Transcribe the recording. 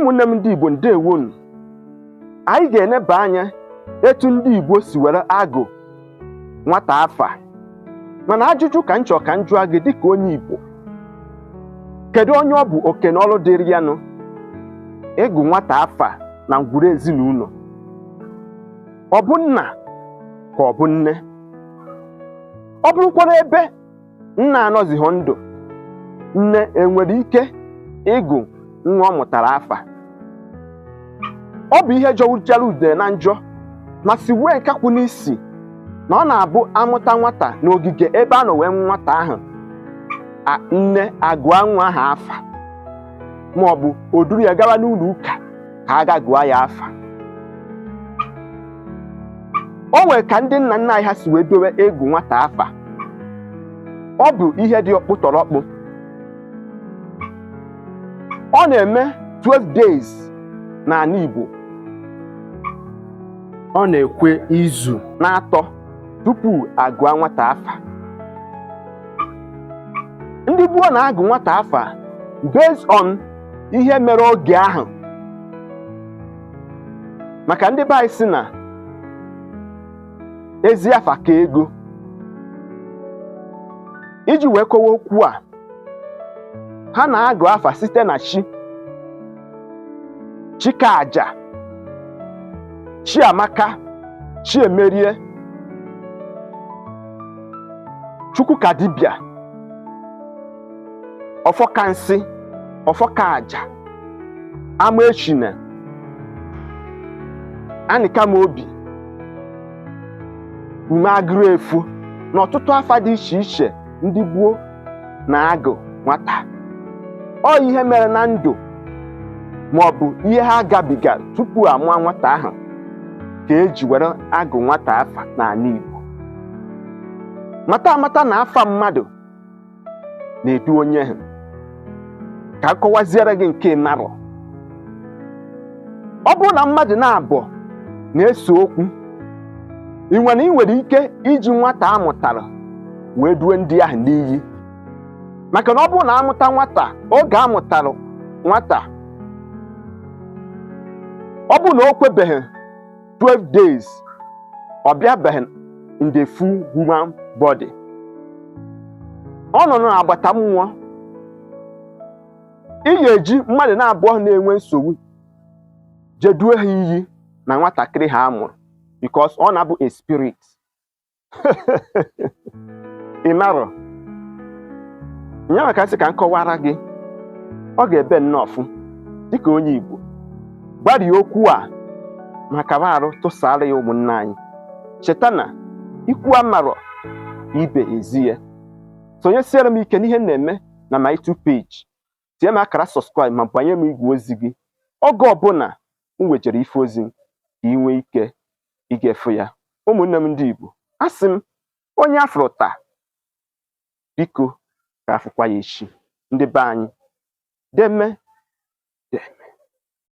ụmụnne m ndị Igbo ndewonu. Anyị ga-eneba anya etu ndị Igbo si were agụ nwata afa. Mana ajụjụ ka nchọ ka njụa gị dịka onye Igbo, kedu onye ọ bụ oke na ọrụ dịrị ya nụ ịgụ nwata afa na ngwuru ezinụlọ? Ọ bụ nna ka ọ bụ nne? Ọ bụrụkwara ebe nna anọzighị ndụ, nne enwere ike ịgụ nwa ọ mụtara afa? Ọ bụ ihe jọwuchara ude na njọ ma si wee nkakwu n'isi na ọ na-abụ amụta nwata n'ogige ebe a nọ wee nwata ahụ, nne agụa nwa ahụ afa, ma ọ bụ o duru ya gawa n'ụlọ ụka ka a ga gụọ ya afa. O nwere ka ndị nna nna anyị ha si wee dowe ịgụ nwata afa. Ọ bụ ihe dị ọkpụtọrọkpụ. Ọ na-eme 12 days n'ala Igbo. Ọ na-ekwe izu na-atọ tupu agụa nwata afa. Ndị gboo na-agụ nwata afa based on ihe mere oge ahụ, maka ndị be anyị si na ezi afa ka ego. Iji wee kowe okwu a, ha na-agụ afa site na Chikaja, Chiamaka, Chiemerie, Chukwukadibia, Ọfọkansị, Ọfọkaja, Amaechine, Anikamobi, Umeagụefu na ọtụtụ afa dị iche iche ndị gboo na-agụ nwata. Ọ ihe mere na ndụ ma ọ bụ ihe ha gabiga tupu amụọ nwata ahụ ka eji were agụ nwata afa n'ala Igbo. Mata amata na afa mmadụ na-edu onye ahụ. Ka akọwaziere gị nke marọ. Ọ bụrụ na mmadụ na-abụọ na-ese okwu, ị nwere ike iji nwata amụtara wee duo ndị ahụ n'iyi. Maka na ọ bụrụ na amụta nwata oge amụtara nwata, ọ bụrụ na o kwebeghị 12 days, ọ bịabeghị in the full human body, ọ nọ n'agbata mmụọ. Ị ga-eji mmadụ na-abụọ na-enwe nsogbu jedue ha iyi na nwatakịrị ha amụrụ, because ọ na-abụ a spirit. Ị marọ, nyawa ka sị ka nkọwara gị, ọ ga-ebe nnọọfụ dịka onye Igbo gbarie okwu a maka arụ tụsara ya ụmụnne anyị. Cheta na ikwu amarọ ibe ezie. Sonyesiere m ike n'ihe na-eme na my 2 page. Tie m akara subscribe ma banye m igwe ozi gị oge ọbụla m wejere ife ozi ka ị nwee ike igefu ya. Ụmụnne m ndị Igbo, asị m onye afụrụ taa, biko ka afụkwa ya echi. Ndị be anyị, deme